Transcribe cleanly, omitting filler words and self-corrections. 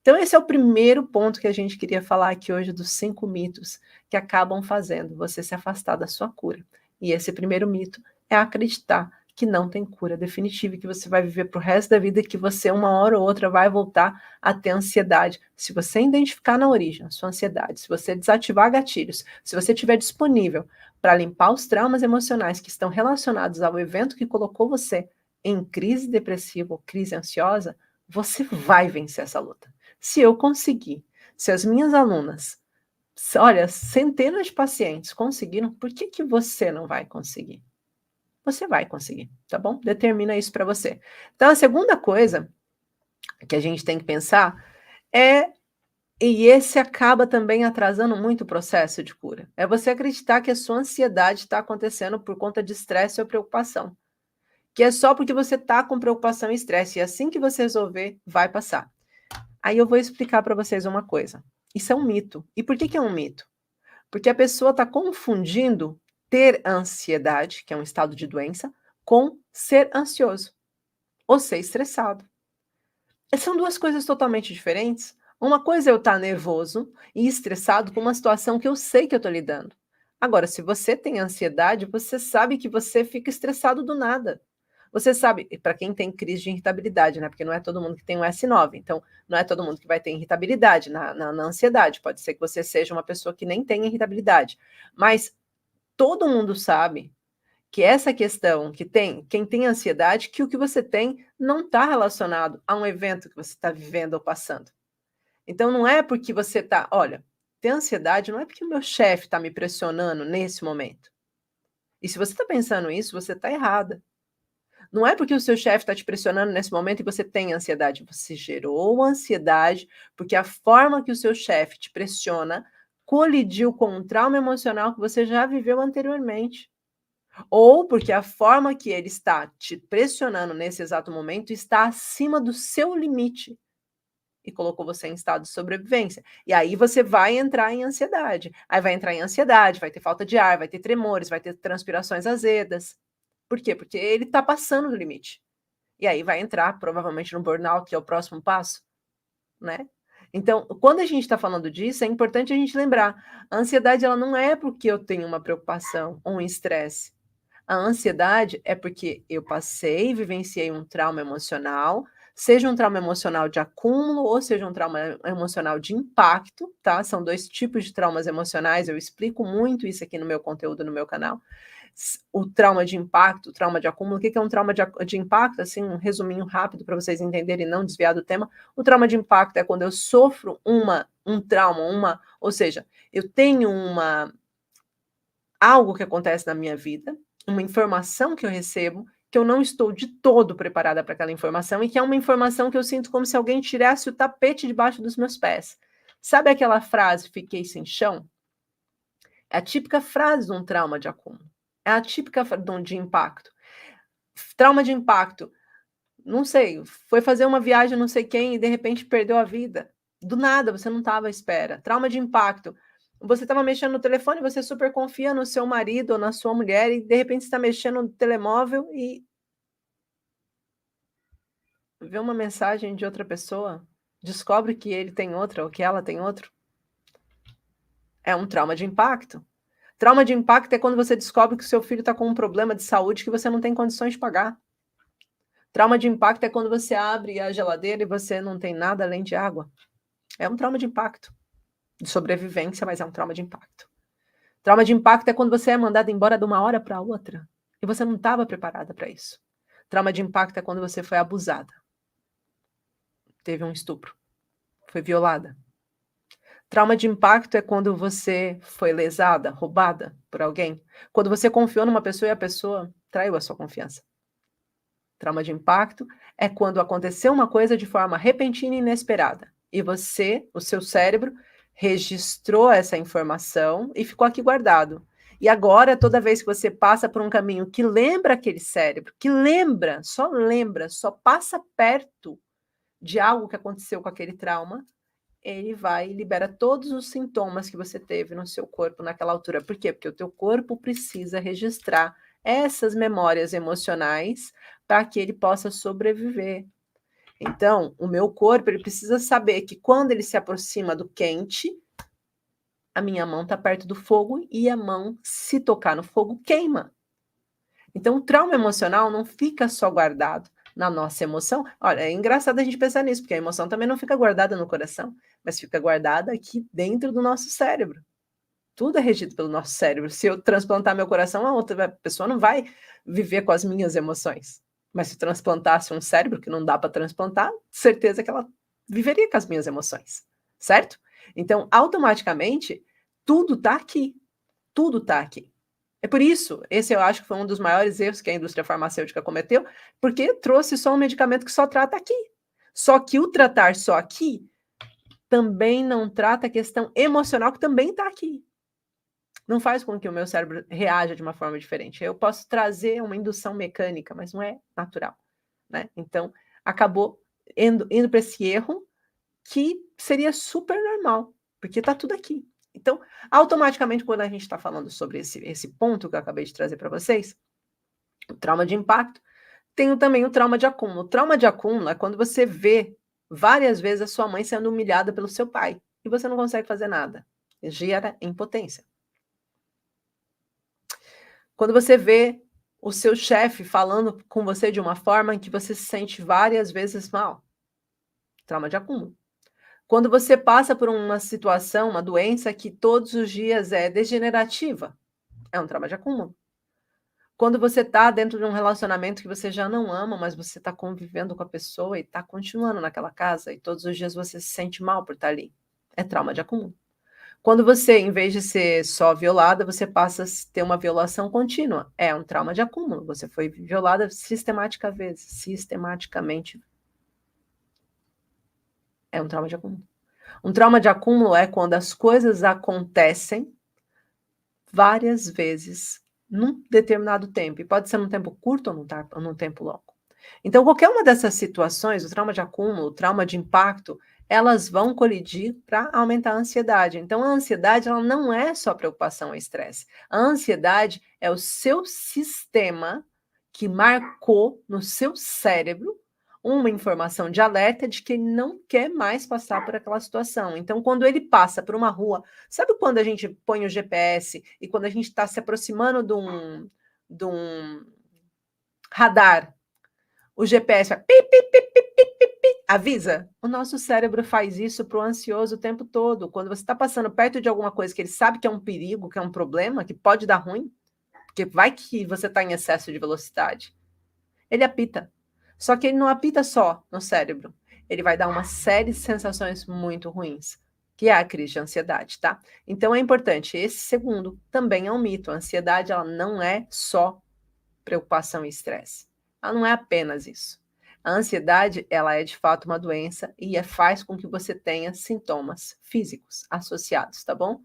Então, esse é o primeiro ponto que a gente queria falar aqui hoje dos 5 mitos que acabam fazendo você se afastar da sua cura. E esse primeiro mito é acreditar que não tem cura definitiva e que você vai viver para o resto da vida e que você, uma hora ou outra, vai voltar a ter ansiedade. Se você identificar na origem a sua ansiedade, se você desativar gatilhos, se você estiver disponível para limpar os traumas emocionais que estão relacionados ao evento que colocou você em crise depressiva ou crise ansiosa, você vai vencer essa luta. Se eu conseguir, se as minhas alunas, olha, centenas de pacientes conseguiram, por que que você não vai conseguir? Você vai conseguir, tá bom? Determina isso para você. Então, a segunda coisa que a gente tem que pensar é, e esse acaba também atrasando muito o processo de cura, é você acreditar que a sua ansiedade está acontecendo por conta de estresse ou preocupação, que é só porque você está com preocupação e estresse, e assim que você resolver, vai passar. Aí eu vou explicar para vocês uma coisa. Isso é um mito. E por que que é um mito? Porque a pessoa está confundindo ter ansiedade, que é um estado de doença, com ser ansioso ou ser estressado. São duas coisas totalmente diferentes. Uma coisa é eu estar nervoso e estressado com uma situação que eu sei que eu estou lidando. Agora, se você tem ansiedade, você sabe que você fica estressado do nada. Você sabe, para quem tem crise de irritabilidade, né? Porque não é todo mundo que tem um S9, então não é todo mundo que vai ter irritabilidade na ansiedade. Pode ser que você seja uma pessoa que nem tenha irritabilidade. Mas todo mundo sabe que essa questão que tem, quem tem ansiedade, que o que você tem não está relacionado a um evento que você está vivendo ou passando. Então não é porque você está, olha, ter ansiedade não é porque o meu chefe está me pressionando nesse momento. E se você está pensando isso, você está errada. Não é porque o seu chefe está te pressionando nesse momento e você tem ansiedade. Você gerou ansiedade porque a forma que o seu chefe te pressiona colidiu com um trauma emocional que você já viveu anteriormente. Ou porque a forma que ele está te pressionando nesse exato momento está acima do seu limite e colocou você em estado de sobrevivência. E aí você vai entrar em ansiedade. Aí vai entrar em ansiedade, vai ter falta de ar, vai ter tremores, vai ter transpirações azedas. Por quê? Porque ele está passando do limite. E aí vai entrar provavelmente no burnout, que é o próximo passo, né? Então, quando a gente está falando disso, é importante a gente lembrar, a ansiedade ela não é porque eu tenho uma preocupação ou um estresse. A ansiedade é porque eu passei, vivenciei um trauma emocional, seja um trauma emocional de acúmulo ou seja um trauma emocional de impacto, tá? São 2 tipos de traumas emocionais, eu explico muito isso aqui no meu conteúdo, no meu canal. O trauma de impacto, o trauma de acúmulo, o que é um trauma de impacto? Assim, um resuminho rápido para vocês entenderem e não desviar do tema. O trauma de impacto é quando eu sofro um trauma, ou seja, eu tenho algo que acontece na minha vida, uma informação que eu recebo, que eu não estou de todo preparada para aquela informação e que é uma informação que eu sinto como se alguém tirasse o tapete debaixo dos meus pés. Sabe aquela frase, fiquei sem chão? É a típica frase de um trauma de acúmulo. É a típica de impacto. Trauma de impacto. Não sei, foi fazer uma viagem não sei quem e de repente perdeu a vida. Do nada, você não estava à espera. Trauma de impacto. Você estava mexendo no telefone, você super confia no seu marido ou na sua mulher e de repente está mexendo no telemóvel e vê uma mensagem de outra pessoa, descobre que ele tem outra ou que ela tem outro. É um trauma de impacto. Trauma de impacto é quando você descobre que o seu filho está com um problema de saúde que você não tem condições de pagar. Trauma de impacto é quando você abre a geladeira e você não tem nada além de água. É um trauma de impacto. De sobrevivência, mas é um trauma de impacto. Trauma de impacto é quando você é mandado embora de uma hora para outra e você não estava preparada para isso. Trauma de impacto é quando você foi abusada. Teve um estupro. Foi violada. Trauma de impacto é quando você foi lesada, roubada por alguém. Quando você confiou numa pessoa e a pessoa traiu a sua confiança. Trauma de impacto é quando aconteceu uma coisa de forma repentina e inesperada. E você, o seu cérebro, registrou essa informação e ficou aqui guardado. E agora, toda vez que você passa por um caminho que lembra aquele cérebro, que lembra, só passa perto de algo que aconteceu com aquele trauma, ele vai e libera todos os sintomas que você teve no seu corpo naquela altura. Por quê? Porque o teu corpo precisa registrar essas memórias emocionais para que ele possa sobreviver. Então, o meu corpo, ele precisa saber que quando ele se aproxima do quente, a minha mão está perto do fogo e a mão, se tocar no fogo, queima. Então, o trauma emocional não fica só guardado na nossa emoção. Olha, é engraçado a gente pensar nisso, porque a emoção também não fica guardada no coração, mas fica guardada aqui dentro do nosso cérebro. Tudo é regido pelo nosso cérebro. Se eu transplantar meu coração, a outra pessoa não vai viver com as minhas emoções. Mas se transplantasse um cérebro que não dá para transplantar, certeza que ela viveria com as minhas emoções, certo? Então, automaticamente, tudo está aqui. Tudo está aqui. É por isso, esse eu acho que foi um dos maiores erros que a indústria farmacêutica cometeu, porque trouxe só um medicamento que só trata aqui. Só que o tratar só aqui também não trata a questão emocional que também está aqui. Não faz com que o meu cérebro reaja de uma forma diferente. Eu posso trazer uma indução mecânica, mas não é natural, né? Então, acabou indo para esse erro que seria super normal, porque está tudo aqui. Então, automaticamente, quando a gente está falando sobre esse ponto que eu acabei de trazer para vocês, o trauma de impacto, tem também o trauma de acúmulo. O trauma de acúmulo é quando você vê várias vezes a sua mãe sendo humilhada pelo seu pai e você não consegue fazer nada. Gera impotência. Quando você vê o seu chefe falando com você de uma forma em que você se sente várias vezes mal. Trauma de acúmulo. Quando você passa por uma situação, uma doença que todos os dias é degenerativa, é um trauma de acúmulo. Quando você está dentro de um relacionamento que você já não ama, mas você está convivendo com a pessoa e está continuando naquela casa e todos os dias você se sente mal por estar ali, é trauma de acúmulo. Quando você, em vez de ser só violada, você passa a ter uma violação contínua, é um trauma de acúmulo. Você foi violada sistematicamente. É um trauma de acúmulo. Um trauma de acúmulo é quando as coisas acontecem várias vezes num determinado tempo, e pode ser num tempo curto ou num tempo longo. Então, qualquer uma dessas situações, o trauma de acúmulo, o trauma de impacto, elas vão colidir para aumentar a ansiedade. Então, a ansiedade, ela não é só preocupação e estresse. A ansiedade é o seu sistema que marcou no seu cérebro uma informação de alerta de que ele não quer mais passar por aquela situação. Então, quando ele passa por uma rua, sabe quando a gente põe o GPS e quando a gente está se aproximando de um radar, o GPS vai pi, pi, pi, pi, pi, pi, pi, avisa? O nosso cérebro faz isso para o ansioso o tempo todo. Quando você está passando perto de alguma coisa que ele sabe que é um perigo, que é um problema, que pode dar ruim, porque vai que você está em excesso de velocidade, ele apita. Só que ele não apita só no cérebro. Ele vai dar uma série de sensações muito ruins, que é a crise de ansiedade, tá? Então é importante. Esse segundo também é um mito. A ansiedade, ela não é só preocupação e estresse. Ela não é apenas isso. A ansiedade, ela é de fato uma doença e faz com que você tenha sintomas físicos associados, tá bom?